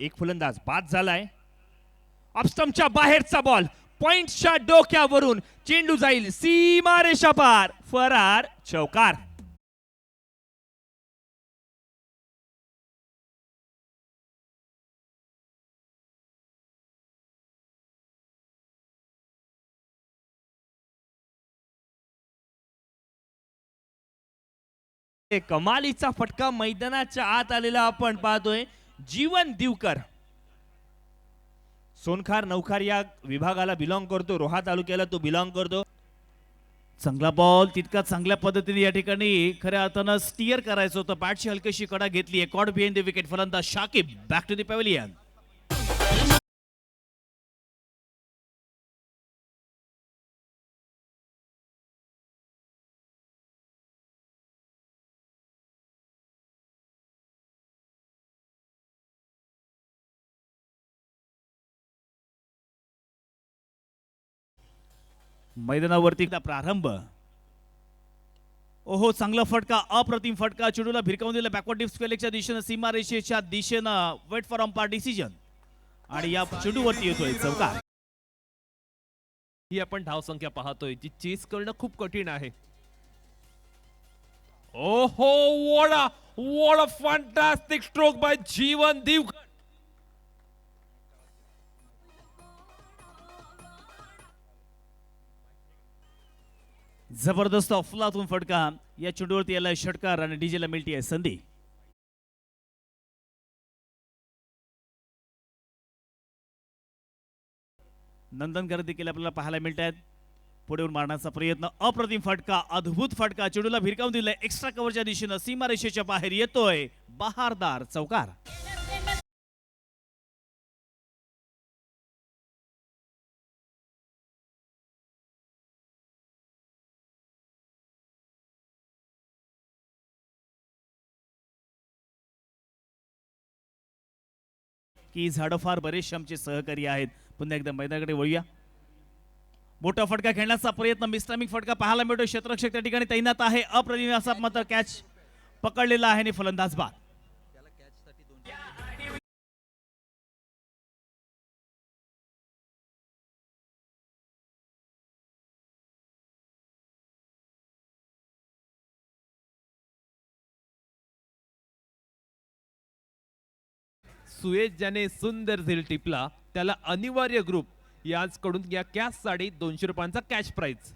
एक फलंदाज बाद झालाय. ऑफस्टंपच्या बाहेरचा बॉल पॉइंटच्या डोक्यावरून चेंडू जाईल सीमारेषा पार. फरार चौकार. कमालीचा फटका मैदानाच्या आत आलेला आपण पाहतोय. जीवन दिवकर सोनखार नौखार या विभागाला बिलॉंग करतो. रोहा तालुक्याला तो बिलॉंग करतो. चांगला बॉल तितका चांगल्या पद्धतीने या ठिकाणी खऱ्या अर्थानं स्टिअर करायचं होतं. बॅटची हलकीशी कडा घेतली. Caught behind the wicket. फलंदाज Shakib back to the pavilion. मैदानावरती प्रारंभ. ओहो चांगला फटका. अप्रतिम फटका. चेंडूला भिरकावून दिला बॅकवर्ड डिप स्क्वेअरच्या दिशेनं सीमारेषेच्या दिशेनं. Wait for umpire decision. आणि या चेंडूवरती येतोय चौकार. ही आपण धाव संख्या पाहतोय जी चेस करणं खूप कठीण आहे. ओहो what a fantastic stroke by Jeevan Divkar. जबरदस्त अफलातून फटका. या चेंडूवरती याला षटकार आणि डीजेला मिळते आहे संधी. नंदनकर देखील आपल्याला पाहायला मिळत आहेत. पुढे मारण्याचा प्रयत्न. अप्रतिम फटका. अद्भुत फटका. चेंडूला भिरकावून दिलाय एक्स्ट्रा कव्हरच्या दिशेनं. सीमारेषेच्या बाहेर येतोय बहारदार चौकार. की झाडं फार बरेचसे आमचे सहकारी आहेत. पुन्हा एकदा मैदानाकडे वळूया. मोठा फटका खेळण्याचा प्रयत्न. मिस्टामिक फटका पाहायला मिळतो. क्षेत्ररक्षक त्या ठिकाणी तैनात आहे. अप्रतिम असा मात्र कॅच पकडलेला आहे आणि फलंदाज बाद. सुएज ज्याने सुंदर झेल टिपला त्याला अनिवार्य ग्रुप याचकडून या कॅच साठी 200 रुपयांचा कॅच प्राइज.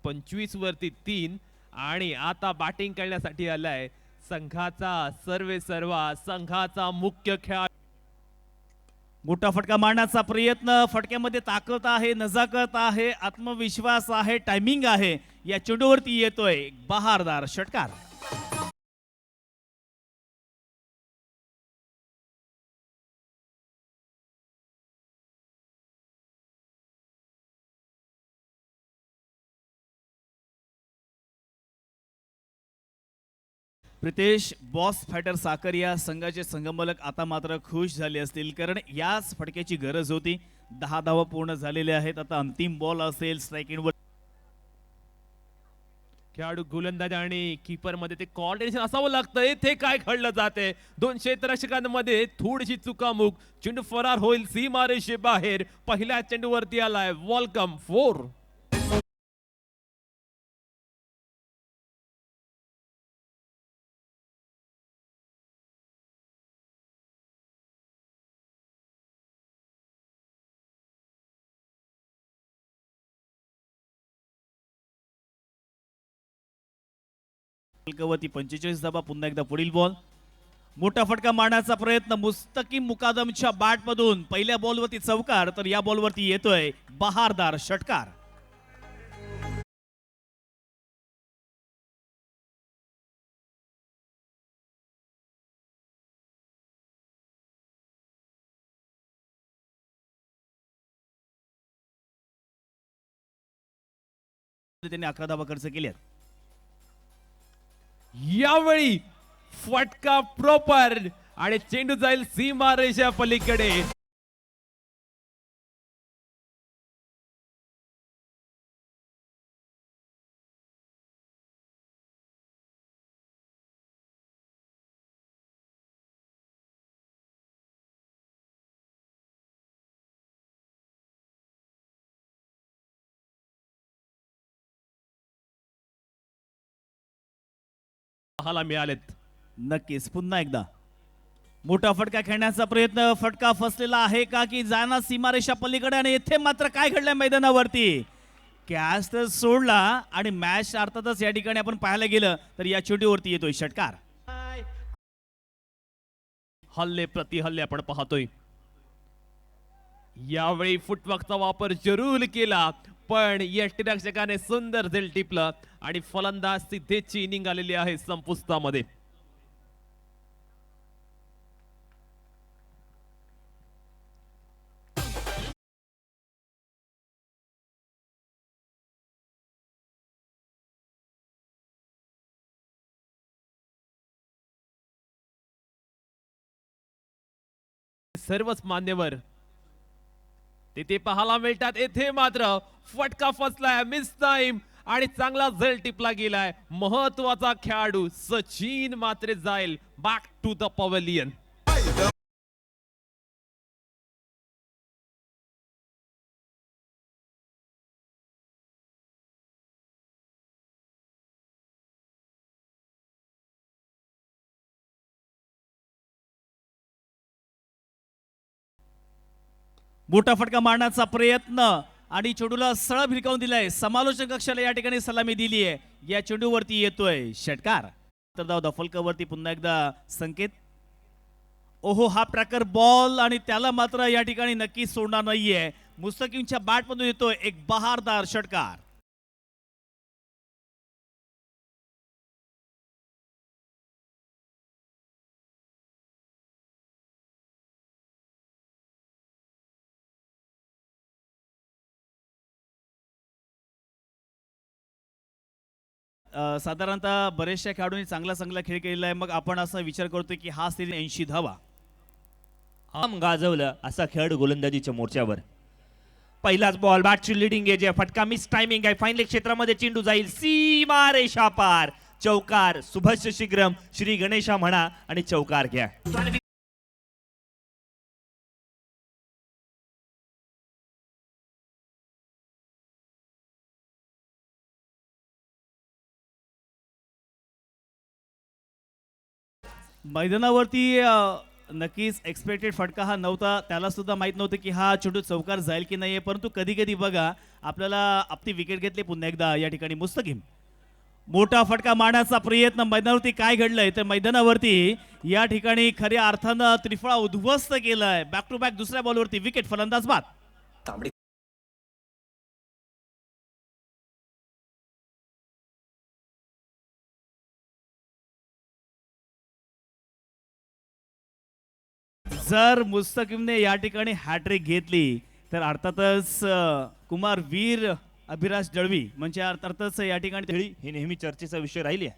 25 वरती 3 आणि आता बॅटिंग करण्यासाठी आलाय संघाचा सर्वेसर्वा संघाचा मुख्य खेळाडू. मोठा फटका मारण्याचा प्रयत्न. फटक्यामध्ये ताकद आहे, नजाकत आहे, आत्मविश्वास आहे, टायमिंग आहे. या चेंडूवरती येतोय बहारदार षटकार. प्रितेश बॉस फायटर साखर या संघाचे संघमालक आता मात्र खुश झाले असतील, कारण याच फटक्याची गरज होती. 10 धावा पूर्ण झालेल्या आहेत. आता अंतिम बॉल असेल स्ट्राइकिंगवर. खेळाडू गोलंदाज आणि कीपर मध्ये ते कोऑर्डिनेशन असावं लागतं. ते काय घडलं जाते. 2 क्षेत्ररक्षकांमध्ये थोडीशी चुकामुक. चेंडू फरार होईल सीमारेषे बाहेर. पहिल्या चेंडूवरती आलाय वेलकम 4. कवती 45 धावा. पुन्हा एकदा पुढील बॉल. मोठा फटका मारण्याचा प्रयत्न. मुस्तकीम मुकादमच्या बॅट मधून पहिल्या बॉलवरती चौकार, तर या बॉलवरती येतोय बहारदार षटकार. त्यांनी 11 धावा खर्च केल्यात. यावेळी फटका प्रॉपर आणि चेंडू जाईल सीमारेषा पलीकडे. पाहायला मिळालेत. नक्कीच पुन्हा एकदा मोठा फटका खेळण्याचा प्रयत्न, फटका फसलेला आहे का की जाणार सीमारेषा पलीकडे, आणि येथे मात्र काय घडलंय मैदानावरती, कॅच तर सोडला आणि मॅच अर्थातच या ठिकाणी आपण पाहायला गेलं तर या चेंडूवरती येतोय षटकार. हल्ले प्रति हल्ले आपण पाहतोय. यावेळी फुटवर्कचा वापर जरूर केला, पण यष्टीरक्षकाने सुंदर झेल टिपलं आणि फलंदाज सिद्धेची इनिंग आलेली आहे संपुष्टामध्ये. सर्वच मान्यवर तिथे पाहायला मिळतात. येथे मात्र फटका फसलाय, मिस टाइम आणि चांगला झेल टिपला गेलाय. महत्वाचा खेळाडू सचिन मात्र जाईल बॅक टू द पवेलियन. मोठा फटका मारण्याचा प्रयत्न आणि चेंडूला सरळ भिरकावून दिलाय. समालोचक कक्षाला या ठिकाणी सलामी दिली आहे. या चेंडूवरती येतोय षटकार. तर धाव दफलकावरती पुन्हा एकदा संकेत. ओहो, हा ट्रॅकर बॉल आणि त्याला मात्र या ठिकाणी नक्की सोडणार नाहीये. मुस्तकीमच्या बॅट मधून येतोय एक बहारदार षटकार. साधारणतः बरेचशा खेळाडूंनी चांगला खेळ केलेला आहे. मग आपण असा विचार करतोय की हा स्थिती 80 धावा. आम गाजवलं असा खेळाडू गोलंदाजीच्या मोर्चावर. पहिलाच बॉल, बॅटची लिडिंग एज आहे, फटका मिस टायमिंग आहे, फाईनल क्षेत्रामध्ये चेंडू जाईल सीमा रेषा पार. चौकार, शुभस्य शीघ्रम, श्री गणेशा म्हणा आणि चौकार घ्या. मैदानावरती नक्कीच एक्सपेक्टेड फटका हा नव्हता. त्याला सुद्धा माहित नव्हतं की हा चेंडू चौकार जाईल की नाही. परंतु कधी कधी बघा आपल्याला आपली विकेट घेतली. पुन्हा एकदा या ठिकाणी मुस्तकीम मोठा फटका मारण्याचा प्रयत्न. मैदानावरती काय घडलंय तर मैदानावरती या ठिकाणी खऱ्या अर्थानं त्रिफळा उद्ध्वस्त केलाय. बॅक टू बॅक दुसऱ्या बॉलवरती विकेट, फलंदाज बाद. जर मुस्तकीमने या ठिकाणी हॅट्रिक घेतली तर अर्थातच कुमार वीर अभिराज दळवी म्हणजे अर्थातच या ठिकाणी खेळी ही नेहमी चर्चेचा विषय राहिली आहे.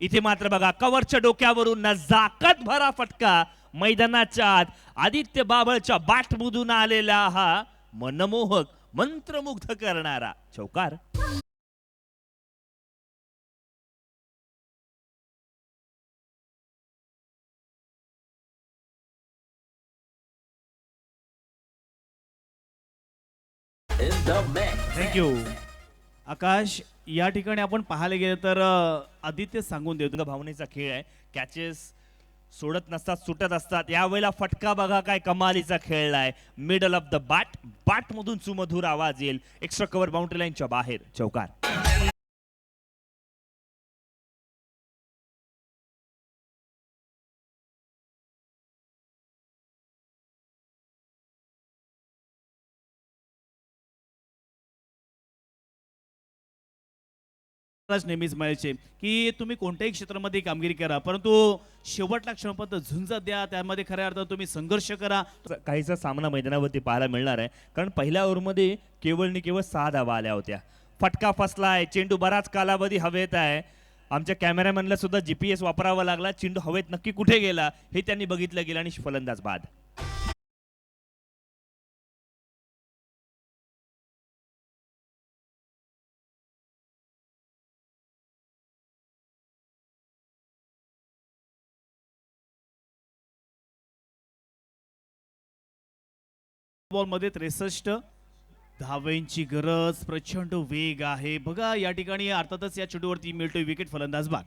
इथे मात्र बघा कव्हरच्या डोक्यावरून नजाकत भरा फटका. मैदानाच्या आत आदित्य बाबळच्या बॅटमधून आलेला हा मनमोहक, मंत्रमुग्ध करणारा चौकार. थँक्यू आकाश. या ठिकाणी आपण पाहायला गेलं तर आदित्य सांगून देतो भावनेचा खेळ आहे. कॅचेस सोडत नसतात, सुटत असतात. यावेळेला फटका बघा काय कमालीचा खेळलाय. मिडल ऑफ द बॅट मधून सुमधुर आवाज येईल. एक्स्ट्रा कव्हर बाउंड्री लाईनच्या बाहेर चौकार. नेहमीच म्हणायचे की तुम्ही कोणत्याही क्षेत्रामध्ये कामगिरी करा, परंतु शेवटला क्षणापर्यंत झुंज द्या. त्यामध्ये खऱ्या अर्थानं तुम्ही संघर्ष करा. काहीचा सामना मैदानावरती पाहायला मिळणार आहे. कारण पहिल्या ओव्हरमध्ये केवळ 6 धावा आल्या होत्या. फटका फसलाय, चेंडू बराच कालावधी हवेत आहे. आमच्या कॅमेरामॅनला सुद्धा GPS वापरावा लागला. चेंडू हवेत नक्की कुठे गेला हे त्यांनी बघितलं गेलं आणि फलंदाज बाद. बॉलमध्ये 63 धावांची गरज, प्रचंड वेग आहे. बघा या ठिकाणी अर्थातच या चेंडूवरती मिळतोय विकेट, फलंदाज बाद.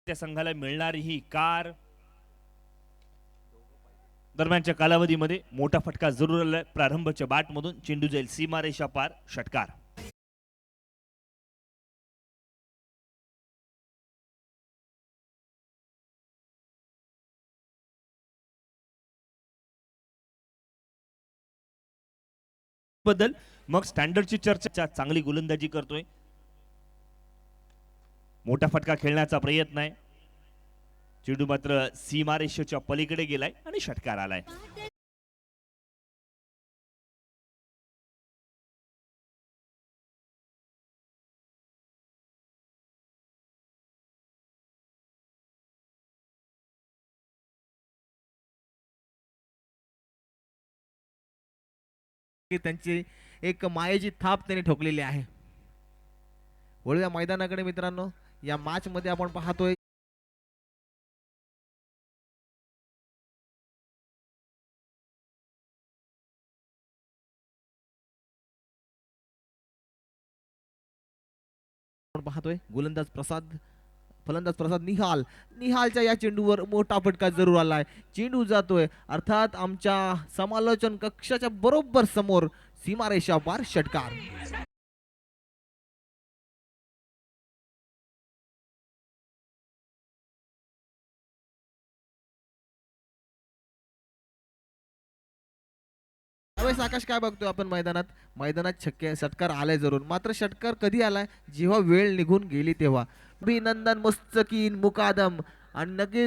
त्या संघाला मिळणारी ही कार. दरम्यानच्या कालावधीमध्ये मोठा फटका जरूर आलाय. प्रारंभच्या बॅटमधून चेंडू जाईल सीमारेषा पार, षटकार. बद्दल मग स्टँडर्डची चर्चा. चांगली गोलंदाजी करतोय. मोठा फटका खेळण्याचा प्रयत्न आहे. चेंडू मात्र सीमारेषेच्या पलीकडे गेलाय आणि षटकार आलाय. की त्यांची एक मायेची थाप त्यांनी ठोकलेली आहे. वळूया मैदानाकडे मित्रांनो. या मॅच मध्ये आपण पाहतोय गोलंदाज प्रसाद, फलंदाज प्रसाद निहाल. निहालच्या या चेंडूवर मोठा फटका जरूर आलाय. चेंडू जातोय अर्थात आमच्या समालोचन कक्षाच्या बरोबर समोर, सीमारेषा पार, षटकार. त्यावेळेस आकाश काय बघतोय आपण मैदानात? मैदानात षटकार आलाय जरूर, मात्र षटकार कधी आलाय? जेव्हा वेळ निघून गेली तेव्हा. अभिनंदन मुस्तकीन मुकादम आणि नक्की